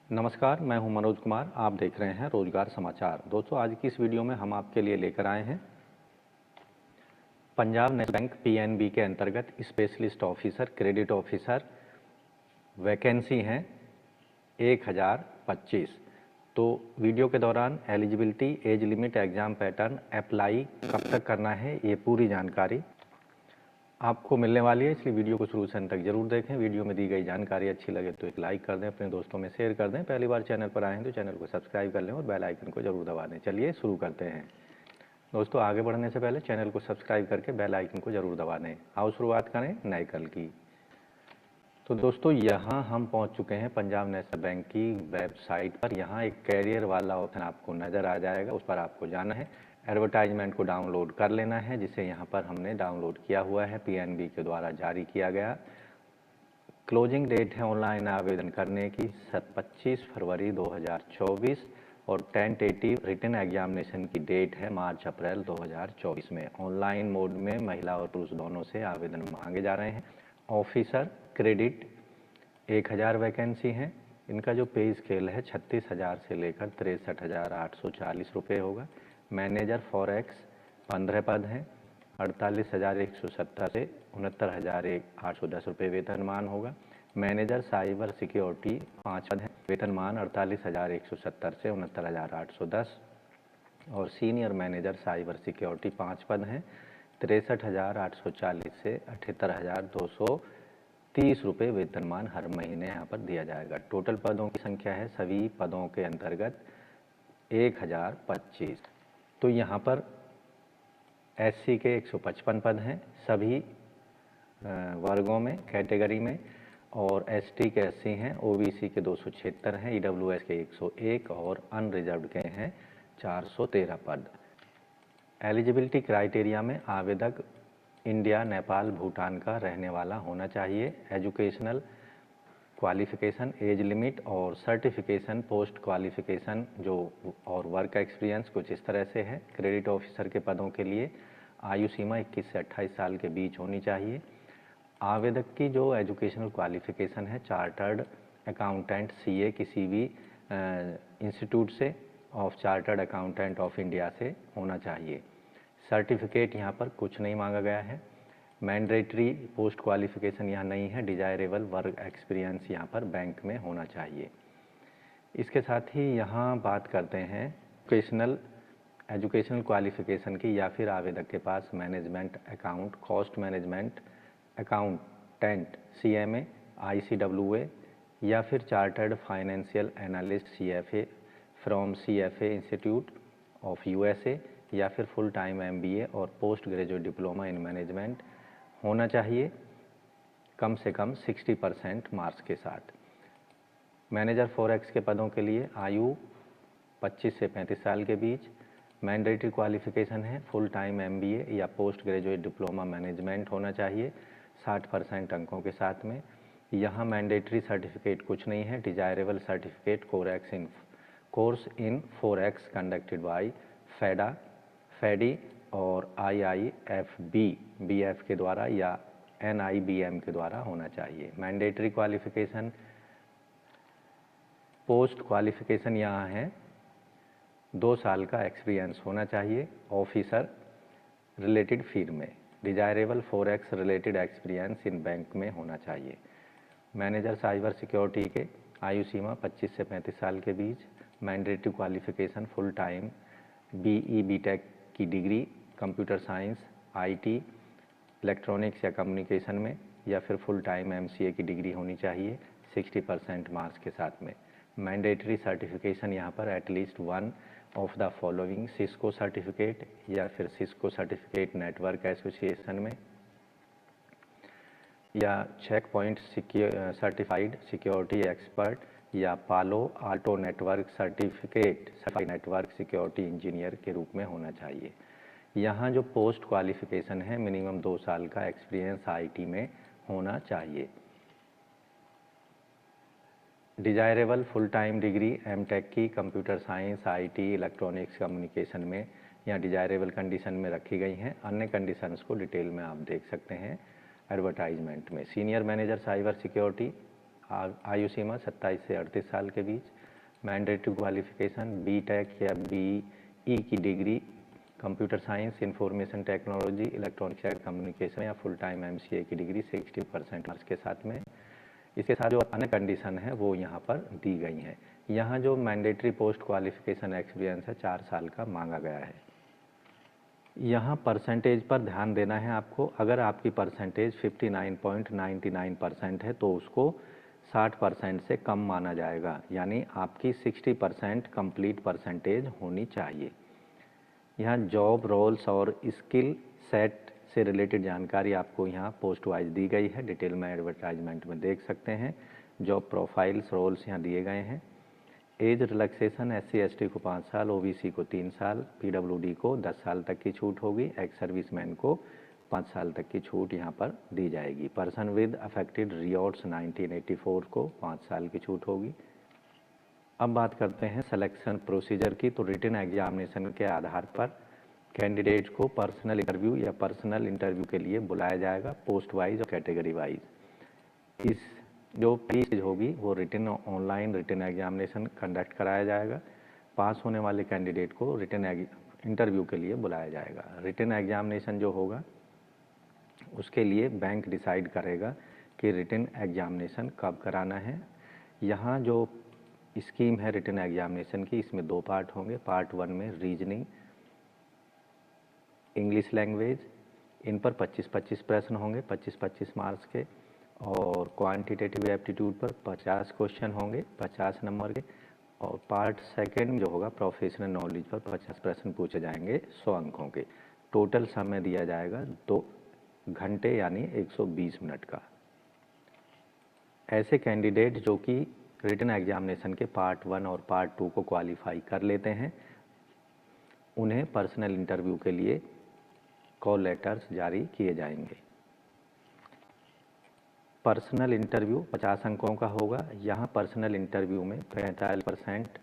नमस्कार, मैं हूं मनोज कुमार। आप देख रहे हैं रोजगार समाचार। दोस्तों, आज की इस वीडियो में हम आपके लिए लेकर आए हैं पंजाब नेशनल बैंक पीएनबी के अंतर्गत specialist officer, credit officer vacancy हैं 1025। तो वीडियो के दौरान eligibility, age limit, exam pattern, apply कब तक करना है, ये पूरी जानकारी आपको मिलने वाली है, इसलिए वीडियो को शुरू से अंत तक जरूर देखें। वीडियो में दी गई जानकारी अच्छी लगे तो एक लाइक कर दें, अपने दोस्तों में शेयर कर दें। पहली बार चैनल पर आए हैं तो चैनल को सब्सक्राइब कर लें और बेल आइकन को जरूर दबा दें। चलिए शुरू करते हैं। दोस्तों, आगे बढ़ने से पहले चैनल को सब्सक्राइब करके बेल आइकन को जरूर दबा दें। आओ शुरुआत करें नए कल की। तो दोस्तों, यहाँ हम पहुँच चुके हैं पंजाब नेशनल बैंक की वेबसाइट पर। यहाँ एक कैरियर वाला ऑप्शन आपको नज़र आ जाएगा, उस पर आपको जाना है। एडवर्टाइजमेंट को डाउनलोड कर लेना है, जिसे यहाँ पर हमने डाउनलोड किया हुआ है, पीएनबी के द्वारा जारी किया गया। क्लोजिंग डेट है ऑनलाइन आवेदन करने की 25 फरवरी 2024 और टेंटेटिव रिटन एग्जामिनेशन की डेट है मार्च अप्रैल 2024 में। ऑनलाइन मोड में महिला और पुरुष दोनों से आवेदन मांगे जा रहे हैं। ऑफिसर क्रेडिट 1000 वैकेंसी हैं। इनका जो पे स्केल है 36,000 से लेकर 63,840 रुपये होगा। मैनेजर फॉरेक्स 15 पद हैं। 48,170 से 69,810 रुपये वेतनमान होगा। मैनेजर साइबर सिक्योरिटी 5 पद हैं। वेतनमान 48,170 से 69,810। और सीनियर मैनेजर साइबर सिक्योरिटी 5 पद हैं। 63,840 से 78,230 रुपये वेतनमान हर महीने यहाँ पर दिया जाएगा। टोटल पदों की संख्या है सभी पदों के अंतर्गत 1025। तो यहाँ पर एससी के 155 पद हैं सभी वर्गों में, कैटेगरी में, और एसटी के 80 हैं, ओबीसी के 276 हैं, ईडब्ल्यूएस के 101 और अनरिजर्व्ड के हैं 413 पद। एलिजिबिलिटी क्राइटेरिया में आवेदक इंडिया, नेपाल, भूटान का रहने वाला होना चाहिए। एजुकेशनल क्वालिफिकेशन, एज लिमिट और सर्टिफिकेशन, पोस्ट क्वालिफिकेशन जो और वर्क एक्सपीरियंस कुछ इस तरह से है। क्रेडिट ऑफिसर के पदों के लिए आयु सीमा 21 से 28 साल के बीच होनी चाहिए। आवेदक की जो एजुकेशनल क्वालिफिकेशन है, चार्टर्ड अकाउंटेंट सीए किसी भी इंस्टीट्यूट से of chartered accountant of India से होना चाहिए। सर्टिफिकेट यहाँ पर कुछ नहीं मांगा गया है। मैंडेटरी पोस्ट क्वालिफिकेशन यहाँ नहीं है। डिजायरेबल वर्क एक्सपीरियंस यहाँ पर बैंक में होना चाहिए। इसके साथ ही यहाँ बात करते हैं एजुकेशनल क्वालिफिकेशन की, या फिर आवेदक के पास management account, cost management accountant CMA, ICWA या फिर chartered financial analyst CFA from CFA institute of USA, या फिर फुल टाइम एमबीए और post graduate diploma in management होना चाहिए, कम से कम 60% मार्क्स के साथ। मैनेजर फॉरेक्स के पदों के लिए आयु 25 से 35 साल के बीच। मैंडेटरी क्वालिफिकेशन है फुल टाइम एमबीए या पोस्ट ग्रेजुएट डिप्लोमा मैनेजमेंट होना चाहिए 60% अंकों के साथ में। यहाँ मैंडेटरी सर्टिफिकेट कुछ नहीं है। Desirable certificate course in forex conducted by फेडा, फेडी और IIFB के द्वारा या NIBM के द्वारा होना चाहिए। मैंडेटरी क्वालिफिकेशन, पोस्ट क्वालिफिकेशन यहाँ है 2 साल का एक्सपीरियंस होना चाहिए ऑफिसर रिलेटेड फील्ड में। Desirable forex related experience in bank में होना चाहिए। मैनेजर साइबर सिक्योरिटी के आयु सीमा 25 से 35 साल के बीच। Mandatory qualification full time BE BTech की degree computer science, IT, electronics या कम्युनिकेशन में, या फिर फुल टाइम MCA की डिग्री होनी चाहिए 60% मार्क्स के साथ में। मैंडेटरी सर्टिफिकेशन यहाँ पर at least 1 of the following Cisco certificate या फिर सिस्को सर्टिफिकेट नेटवर्क एसोसिएशन में, या check point certified security expert या Palo Alto network certificate network security engineer के रूप में होना चाहिए। यहाँ जो पोस्ट क्वालिफिकेशन है मिनिमम 2 साल का एक्सपीरियंस IT में होना चाहिए। Desirable full time degree MTech की computer science, IT, electronics communication में या डिजायरेबल कंडीशन में रखी गई हैं। अन्य कंडीशंस को डिटेल में आप देख सकते हैं एडवर्टाइजमेंट में। सीनियर मैनेजर साइबर सिक्योरिटी आयु सीमा 27 से 38 साल के बीच। मैंडेटरी क्वालिफिकेशन बीटेक या बीई की degree, computer science, information technology, electronics and communication या फुल टाइम एमसीए की डिग्री 60% मार्क्स के साथ में। इसके साथ जो अन्य कंडीशन है वो यहाँ पर दी गई हैं। यहाँ जो मैंडेटरी पोस्ट क्वालिफिकेशन एक्सपीरियंस है 4 साल का मांगा गया है। यहाँ परसेंटेज पर ध्यान देना है आपको। अगर आपकी परसेंटेज 59.99% है तो उसको 60% से कम माना जाएगा, यानी आपकी 60% कंप्लीट परसेंटेज होनी चाहिए। यहाँ जॉब रोल्स और स्किल सेट से रिलेटेड जानकारी आपको यहाँ पोस्ट वाइज दी गई है, डिटेल में एडवर्टाइजमेंट में देख सकते हैं। जॉब प्रोफाइल्स रोल्स यहाँ दिए गए हैं। एज रिलैक्सेशन SC/ST को 5 साल, OBC को 3 साल, PWD को 10 साल तक की छूट होगी, एक्स सर्विसमैन को 5 साल तक की छूट यहाँ पर दी जाएगी। पर्सन विद अफेक्टेड रियॉर्ड्स 1984 को 5 साल की छूट होगी। अब बात करते हैं सिलेक्शन प्रोसीजर की। तो रिटन एग्जामिनेशन के आधार पर कैंडिडेट को पर्सनल इंटरव्यू या पर्सनल इंटरव्यू के लिए बुलाया जाएगा, पोस्ट वाइज और कैटेगरी वाइज। इस जो फीस होगी वो written online written examination conduct कराया जाएगा। पास होने वाले कैंडिडेट को रिटन इंटरव्यू के लिए बुलाया जाएगा। रिटन एग्जामिनेशन जो होगा उसके लिए बैंक डिसाइड करेगा कि रिटन एग्जामिनेशन कब कराना है। यहाँ जो स्कीम है रिटन एग्जामिनेशन की, इसमें 2 पार्ट होंगे। पार्ट 1 में रीजनिंग, इंग्लिश लैंग्वेज, इन पर 25-25 प्रश्न होंगे, 25-25 मार्क्स के। और क्वांटिटेटिव एप्टीट्यूड पर 50 क्वेश्चन होंगे 50 नंबर के। और पार्ट 2 जो होगा प्रोफेशनल नॉलेज पर 50 प्रश्न पूछे जाएंगे 100 अंकों के। टोटल समय दिया जाएगा 2 घंटे यानी 120 मिनट का। ऐसे कैंडिडेट जो कि रिटन एग्जामिनेशन के पार्ट 1 और पार्ट 2 को क्वालिफाई कर लेते हैं, उन्हें पर्सनल इंटरव्यू के लिए कॉल लेटर्स जारी किए जाएंगे। पर्सनल इंटरव्यू 50 अंकों का होगा। यहाँ पर्सनल इंटरव्यू में 45%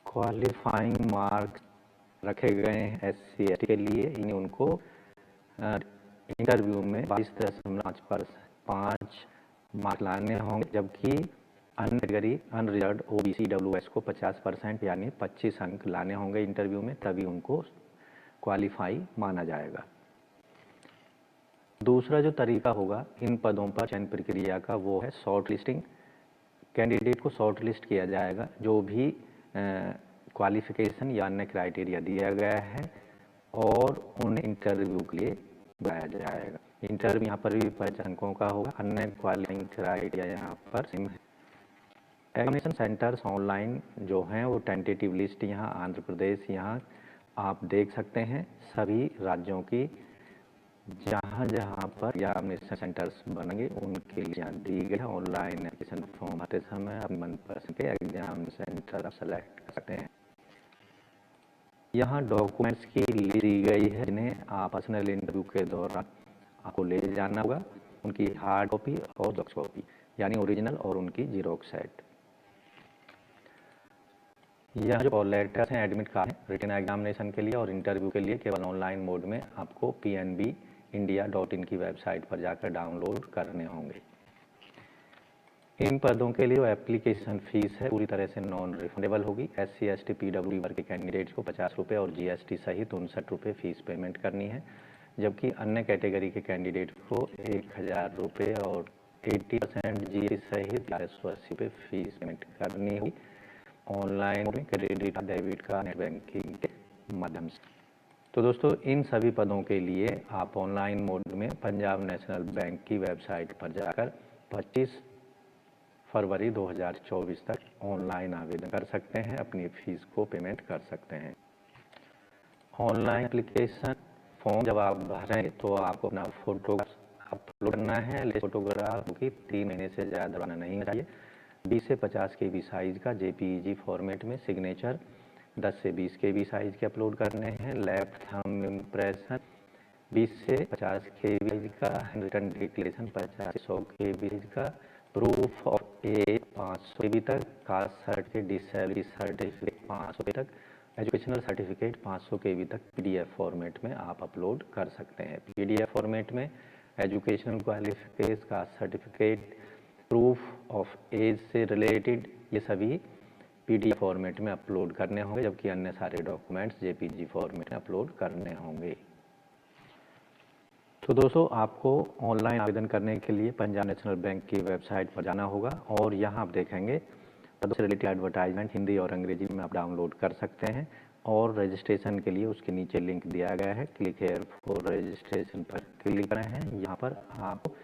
क्वालिफाइंग मार्क्स रखे गए हैं SC/ST के लिए। इन्हें उनको इंटरव्यू में 22.5 मार्क्स लाने होंगे, जबकि अन्य कैटेगरी अनरिजर्व्ड OBC WS को 50% यानी 25 अंक लाने होंगे इंटरव्यू में, तभी उनको क्वालिफाई माना जाएगा। दूसरा जो तरीका होगा इन पदों पर चयन प्रक्रिया का वो है शॉर्ट लिस्टिंग। कैंडिडेट को शॉर्ट लिस्ट किया जाएगा, जो भी क्वालिफिकेशन या अन्य क्राइटेरिया दिया गया है, और उन्हें इंटरव्यू के लिए बुलाया जाएगा। इंटरव्यू यहाँ पर भी 50 अंकों का होगा। अन्य क्वालिफाइंग क्राइटेरिया यहाँ पर सेम है। एग्जामिनेशन सेंटर्स ऑनलाइन जो हैं वो टेंटेटिव लिस्ट यहाँ आंध्र प्रदेश यहाँ आप देख सकते हैं। सभी राज्यों की जहाँ जहाँ पर एग्जामिनेशन सेंटर्स बनेंगे उनके लिए यहाँ दी गई है। ऑनलाइन एप्लीकेशन फॉर्म भरते समय अपने मनपसंद के एग्जाम सेंटर आप सेलेक्ट कर सकते हैं। यहाँ डॉक्यूमेंट्स की लिस्ट दी गई है जिन्हें आप पर्सनल इंटरव्यू के दौरान आपको ले जाना होगा। उनकी हार्ड कॉपी और जेरॉक्स कॉपी यानी ओरिजिनल और उनकी जेरॉक्स सेट। यह जो कॉल लेटर्स हैं एडमिट कार्ड हैं रिटन एग्जामिनेशन के लिए और इंटरव्यू के लिए केवल ऑनलाइन मोड में आपको pnbindia.in की वेबसाइट पर जाकर डाउनलोड करने होंगे। इन पदों के लिए जो एप्लीकेशन फीस है पूरी तरह से नॉन रिफंडेबल होगी। SC/ST PWD वर्ग के कैंडिडेट्स को 50 रुपये और GST सहित 59 रुपये फीस पेमेंट करनी है, जबकि अन्य कैटेगरी के कैंडिडेट को 1000 रुपये और 80% GST सहित 1180 रुपये फीस पेमेंट करनी होगी online credit card, debit card, net banking के माध्यम से। तो दोस्तों इन सभी पदों के लिए आप ऑनलाइन मोड में पंजाब नेशनल बैंक की वेबसाइट पर जाकर 25 फरवरी 2024 तक ऑनलाइन आवेदन कर सकते हैं, अपनी फीस को पेमेंट कर सकते हैं। ऑनलाइन एप्लीकेशन फॉर्म जब आप भरें तो आपको अपना फोटोग्राफ अपलोड करना है। फोटोग्राफ की 3 महीने से ज़्यादा बनाना नहीं चाहिए। 20 से 50 KB साइज़ का JPEG फॉर्मेट में सिग्नेचर 10 से 20 KB साइज़ के अपलोड करने हैं। लेफ्ट थंब इम्प्रेशन 20 से 50 KB का, रिटर्न डिक्लेरेशन 50 से 100 KB का, प्रूफ ऑफ एज 500 KB तक, कास्ट सर्टिफिकेट, डिसेबिलिटी सर्टिफिकेट 500 तक, एजुकेशनल सर्टिफिकेट 500 KB तक PDF फॉर्मेट में आप अपलोड कर सकते हैं। PDF फॉर्मेट में educational qualification, caste certificate, proof of age से रिलेटेड ये सभी PDF फॉर्मेट में अपलोड करने होंगे, जबकि अन्य सारे डॉक्यूमेंट्स JPG फॉर्मेट में अपलोड करने होंगे। तो दोस्तों, आपको ऑनलाइन आवेदन करने के लिए पंजाब नेशनल बैंक की वेबसाइट पर जाना होगा और यहाँ आप देखेंगे पदों से रिलेटेड एडवर्टाइजमेंट हिंदी और अंग्रेजी में आप डाउनलोड कर सकते हैं। और रजिस्ट्रेशन के लिए उसके नीचे लिंक दिया गया है, क्लिक हेयर फॉर रजिस्ट्रेशन पर क्लिक करें हैं। यहाँ पर आपको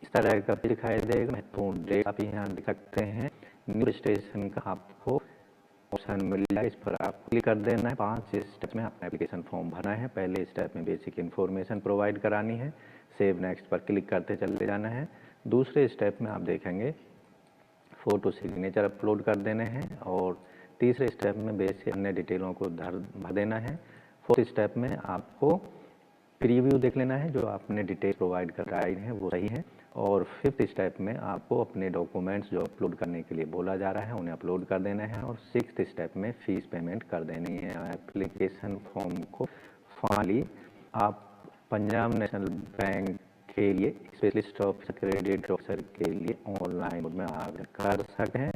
इस तरह का दिखाई देगा, महत्वपूर्ण डेट आप यहाँ देख सकते हैं। न्यू रजिस्ट्रेशन का आपको ऑप्शन मिल जाएगा, इस पर आप क्लिक कर देना है। 5 स्टेप में अपना एप्लीकेशन फॉर्म भरना है। पहले स्टेप में बेसिक इन्फॉर्मेशन प्रोवाइड करानी है, सेव नेक्स्ट पर क्लिक करते चले जाना है। दूसरे स्टेप में आप देखेंगे फ़ोटो सिग्नेचर अपलोड कर देने हैं और तीसरे स्टेप में बेसिक अन्य डिटेलों को भर देना है। फोर्थ स्टेप में आपको प्रीव्यू देख लेना है, जो आपने डिटेल प्रोवाइड कराई है वो सही है। और फिफ्थ स्टेप में आपको अपने डॉक्यूमेंट्स जो अपलोड करने के लिए बोला जा रहा है उन्हें अपलोड कर देना है। और सिक्स्थ स्टेप में फ़ीस पेमेंट कर देनी है। एप्लीकेशन फॉर्म को फाइनली आप पंजाब नेशनल बैंक के लिए स्पेशलिस्ट ऑफिसर क्रेडिट ऑफिसर के लिए ऑनलाइन मोड में आवेदन कर सकते हैं।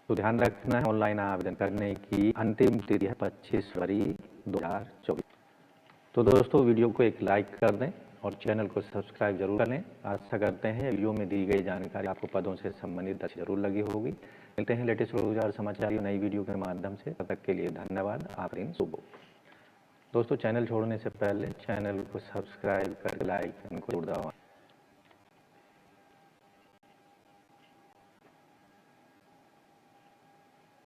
तो ध्यान रखना है, ऑनलाइन आवेदन करने की अंतिम तिथि है 25 फरवरी 2024। तो दोस्तों, वीडियो को एक लाइक कर दें और चैनल को सब्सक्राइब जरूर कर लें। आशा करते हैं वीडियो में दी गई जानकारी आपको पदों से संबंधित जरूर लगी होगी। मिलते हैं लेटेस्ट रोजगार समाचार नई वीडियो के माध्यम से। तब तक के लिए धन्यवाद। आप दिन शुभ हो। दोस्तों, चैनल छोड़ने से पहले चैनल को सब्सक्राइब कर लाइक को जरूर दबाएं।